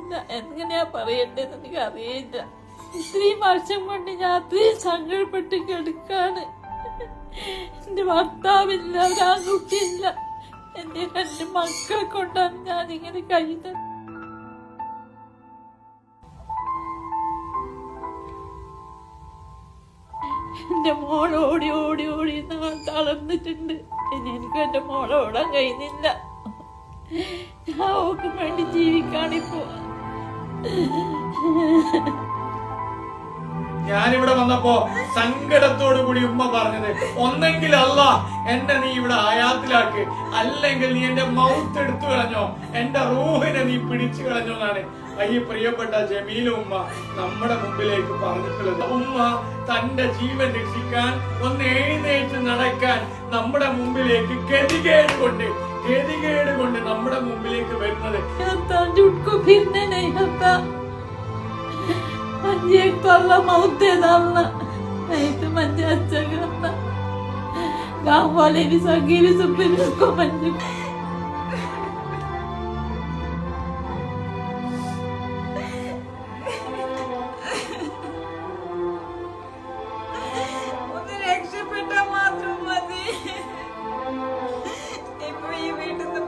അറിയില്ല, എങ്ങനെയാ പറയണ്ടേന്ന് എനിക്ക് അറിയില്ല. ഇത്രയും വർഷം കൊണ്ട് ഞാൻ അത്രയും സങ്കടപ്പെട്ട് കിടക്കാണ്. എന്റെ ഭർത്താവില്ല, ഒരാൺകുട്ടിയില്ല, എന്റെ 2 മക്കളെ കൊണ്ടാണ് ഞാനിങ്ങനെ കഴിയുന്നത്. എന്റെ മോൾ ഓടി ഓടി ഓടി തളർന്നിട്ടുണ്ട്. എനിക്ക് എന്റെ മോളെ ഓടാൻ കഴിയുന്നില്ല. ഞാൻ ഓക്ക് വേണ്ടി ജീവിക്കാണിപ്പോ. ഞാനിവിടെ വന്നപ്പോ സങ്കടത്തോടു കൂടി ഉമ്മ പറഞ്ഞത്, ഒന്നെങ്കിൽ അല്ലാ എന്നെ നീ ഇവിടെ ആയാത്തിലാക്ക്, അല്ലെങ്കിൽ നീ എന്റെ മൗത്ത് എടുത്തു കളഞ്ഞോ, എന്റെ റൂഹിനെ നീ പിടിച്ചു കളഞ്ഞോ എന്നാണ് ഈ പ്രിയപ്പെട്ട ജമീല ഉമ്മ നമ്മുടെ മുമ്പിലേക്ക് പറഞ്ഞിട്ടുള്ളത്. ഉമ്മ തന്റെ ജീവൻ രക്ഷിക്കാൻ ഒന്ന് എഴുന്നേറ്റ് നടക്കാൻ നമ്മുടെ മുമ്പിലേക്ക് ഗതികേട് കൊണ്ട് നമ്മുടെ മുമ്പിലേക്ക് വരുന്നത്. मौते डालना नहीं तो मुझे अच्छा करना। गाँव वाले भी सगी भी सब को मंजूर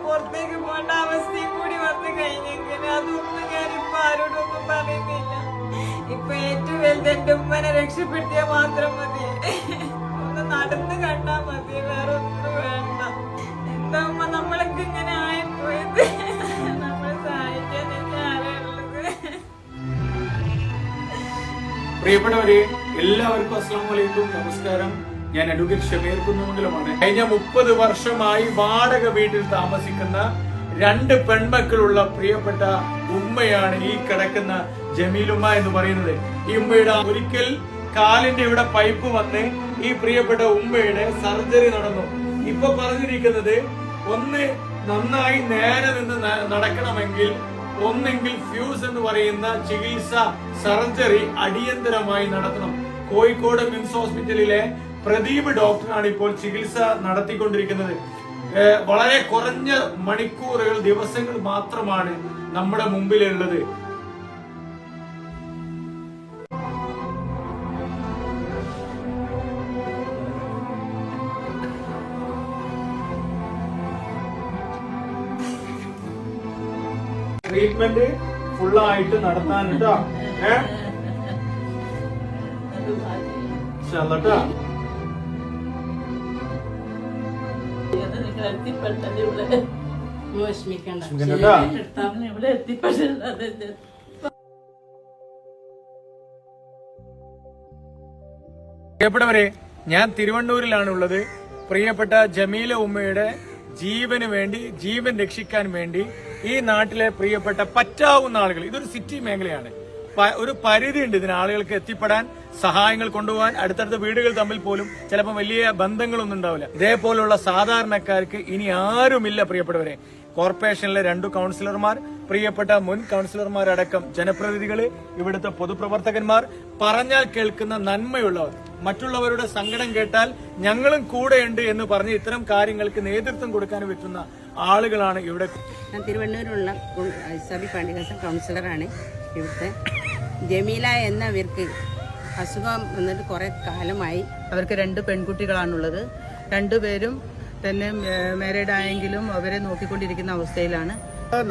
പുറത്തേക്ക് പോകേണ്ട അവസ്ഥയും കൂടി വന്നു കഴിഞ്ഞെങ്കിൽ അതൊന്നും ഞാനിപ്പോ ആരോടൊന്നും പറയുന്നില്ല. ഇപ്പൊ ഏറ്റവും വലുത് എന്റെ ഉമ്മനെ രക്ഷപ്പെടുത്തിയാൽ മാത്രം മതി. ഒന്ന് നടന്ന് കണ്ടാ മതി, വേറെ ഒന്നും വേണ്ട. എന്താ ഉമ്മ നമ്മളൊക്കെ ഇങ്ങനെ ആയിപ്പോയത്? നമ്മളെ സഹായിക്കാൻ തന്നെ ആരാളുള്ളത്? പ്രിയപ്പെട്ടവരെ, എല്ലാവർക്കും അസ്സലാമു അലൈക്കും, നമസ്കാരം. ഞാൻ അഡ്വക്കേറ്റ് ഷമീർ കുന്നമംഗലമാണ്. കഴിഞ്ഞ 30 വർഷമായി വാടക വീട്ടിൽ താമസിക്കുന്ന 2 പെൺമക്കളുള്ള പ്രിയപ്പെട്ട ഉമ്മയാണ് ഈ കിടക്കുന്ന ജമീലുമ്മ എന്ന് പറയുന്നത്. ഈ ഉമ്മയുടെ ഒരിക്കൽ കാലിന്റെ ഇവിടെ പൈപ്പ് വന്ന് ഈ പ്രിയപ്പെട്ട ഉമ്മയുടെ സർജറി നടന്നു. ഇപ്പൊ പറഞ്ഞിരിക്കുന്നത്, ഒന്ന് നന്നായി നേരെ നിന്ന് നടക്കണമെങ്കിൽ ഒന്നെങ്കിൽ ഫ്യൂസ് എന്ന് പറയുന്ന ചികിത്സ സർജറി അടിയന്തരമായി നടത്തണം. കോഴിക്കോട് മിംസ് ഹോസ്പിറ്റലിലെ പ്രദീപ് ഡോക്ടറാണ് ഇപ്പോൾ ചികിത്സ നടത്തിക്കൊണ്ടിരിക്കുന്നത്. വളരെ കുറഞ്ഞ മണിക്കൂറുകൾ, ദിവസങ്ങൾ മാത്രമാണ് നമ്മുടെ മുമ്പിലുള്ളത്. ട്രീറ്റ്മെന്റ് ഫുള്ളായിട്ട് നടത്താനുണ്ടോ? പ്രിയപ്പെട്ടവരെ, ഞാൻ തിരുവണ്ണൂരിലാണ് ഉള്ളത്. പ്രിയപ്പെട്ട ജമീല ഉമ്മയുടെ ജീവന് വേണ്ടി, ജീവൻ രക്ഷിക്കാൻ വേണ്ടി ഈ നാട്ടിലെ പ്രിയപ്പെട്ട പറ്റാവുന്ന ആളുകൾ, ഇതൊരു സിറ്റി മേഖലയാണ്, ഒരു പരിധിയുണ്ട് ഇതിന് ആളുകൾക്ക് എത്തിപ്പെടാൻ, സഹായങ്ങൾ കൊണ്ടുപോകാൻ. അടുത്തടുത്ത വീടുകൾ തമ്മിൽ പോലും ചിലപ്പോൾ വലിയ ബന്ധങ്ങളൊന്നും ഉണ്ടാവില്ല. ഇതേപോലുള്ള സാധാരണക്കാർക്ക് ഇനി ആരുമില്ല. പ്രിയപ്പെട്ടവരെ, കോർപ്പറേഷനിലെ 2 കൗൺസിലർമാർ, പ്രിയപ്പെട്ട മുൻ കൗൺസിലർമാരടക്കം ജനപ്രതിനിധികള്, ഇവിടുത്തെ പൊതുപ്രവർത്തകന്മാർ, പറഞ്ഞാൽ കേൾക്കുന്ന നന്മയുള്ളവർ, മറ്റുള്ളവരുടെ സങ്കടം കേട്ടാൽ ഞങ്ങളും കൂടെയുണ്ട് എന്ന് പറഞ്ഞ് ഇത്തരം കാര്യങ്ങൾക്ക് നേതൃത്വം കൊടുക്കാൻ പറ്റുന്ന ആളുകളാണ് ഇവിടെ. ഞാൻ തിരുവണ്ണൂരിലുള്ള സബി പാണ്ഡികാസൻ കൗൺസിലറാണ്. ഇവിടുത്തെ ജമീല എന്നവർക്ക് അസുഖം വന്നിട്ട് കുറെ കാലമായി. അവർക്ക് 2 പെൺകുട്ടികളാണുള്ളത്. 2 പേരും തന്നെ മാരീഡ് ആയെങ്കിലും അവരെ നോക്കിക്കൊണ്ടിരിക്കുന്ന അവസ്ഥയിലാണ്.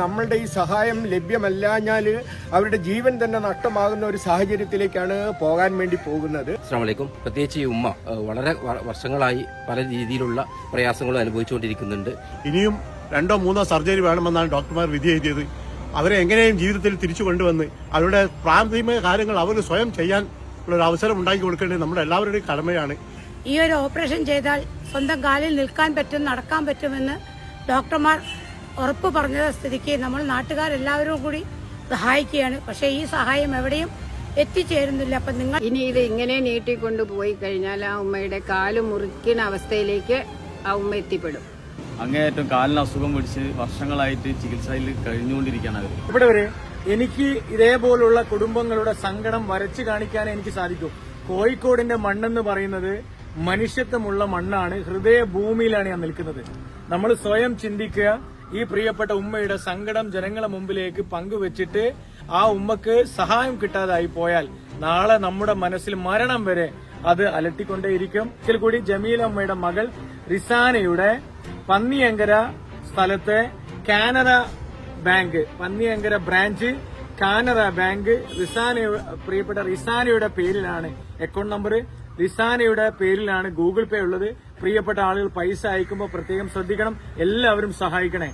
നമ്മളുടെ ഈ സഹായം ലഭ്യമല്ലാഞ്ഞാല് അവരുടെ ജീവൻ തന്നെ നഷ്ടമാകുന്ന ഒരു സാഹചര്യത്തിലേക്കാണ് പോകാൻ വേണ്ടി പോകുന്നത്. അസ്സലാമു അലൈക്കും. പ്രത്യേകിച്ച് ഈ ഉമ്മ വളരെ വർഷങ്ങളായി പല രീതിയിലുള്ള പ്രയാസങ്ങളും അനുഭവിച്ചുകൊണ്ടിരിക്കുന്നുണ്ട്. ഇനിയും 2ഓ 3ഓ സർജറി വേണമെന്നാണ് ഡോക്ടർമാർ വിധി എഴുതിയത്. അവരെ എങ്ങനെയും ജീവിതത്തിൽ തിരിച്ചു കൊണ്ടുവന്ന് അവരുടെ പ്രാഥമിക കാര്യങ്ങൾ അവർ സ്വയം ചെയ്യാൻ ഉള്ളൊരു അവസരം ഉണ്ടാക്കി കൊടുക്കേണ്ടത് നമ്മുടെ എല്ലാവരുടെയും കടമയാണ്. ഈ ഒരു ഓപ്പറേഷൻ ചെയ്താൽ സ്വന്തം കാലിൽ നിൽക്കാൻ പറ്റും, നടക്കാൻ പറ്റുമെന്ന് ഡോക്ടർമാർ ഉറപ്പ് പറഞ്ഞ സ്ഥിതിക്ക് നമ്മൾ നാട്ടുകാരെല്ലാവരും കൂടി സഹായിക്കുകയാണ്. പക്ഷേ ഈ സഹായം എവിടെയും എത്തിച്ചേരുന്നില്ല. അപ്പം നിങ്ങൾ ഇനി ഇത് ഇങ്ങനെ നീട്ടിക്കൊണ്ടുപോയി കഴിഞ്ഞാൽ ആ ഉമ്മയുടെ കാല് മുറിക്കുന്ന അവസ്ഥയിലേക്ക് ആ ഉമ്മ എത്തിപ്പെടും. അങ്ങേയറ്റം കാലിന് അസുഖം പിടിച്ച് വർഷങ്ങളായിട്ട് ചികിത്സയിൽ കഴിഞ്ഞുകൊണ്ടിരിക്കുകയാണ് അവർ. ഇവിടെ വരെ എനിക്ക് ഇതേപോലുള്ള കുടുംബങ്ങളുടെ സങ്കടം വരച്ചു കാണിക്കാൻ എനിക്ക് സാധിക്കും. കോഴിക്കോടിന്റെ മണ്ണെന്ന് പറയുന്നത് മനുഷ്യത്വമുള്ള മണ്ണാണ്. ഹൃദയഭൂമിയിലാണ് ഞാൻ നിൽക്കുന്നത്. നമ്മൾ സ്വയം ചിന്തിക്കുക. ഈ പ്രിയപ്പെട്ട ഉമ്മയുടെ സങ്കടം ജനങ്ങളെ മുമ്പിലേക്ക് പങ്കുവച്ചിട്ട് ആ ഉമ്മക്ക് സഹായം കിട്ടാതായി പോയാൽ നാളെ നമ്മുടെ മനസ്സിൽ മരണം വരെ അത് അലട്ടിക്കൊണ്ടേയിരിക്കും. ഒരിക്കൽ കൂടി ജമീല അമ്മയുടെ മകൾ റിസാനയുടെ പന്നിയങ്കര സ്ഥലത്തെ Canara bank, Panniyankara branch Canara bank പ്രിയപ്പെട്ട റിസാനയുടെ പേരിലാണ് അക്കൗണ്ട് നമ്പർ. റിസാനയുടെ പേരിലാണ് ഗൂഗിൾ പേ ഉള്ളത്. പ്രിയപ്പെട്ട ആളുകൾ പൈസ അയക്കുമ്പോൾ പ്രത്യേകം ശ്രദ്ധിക്കണം. എല്ലാവരും സഹായിക്കണേ.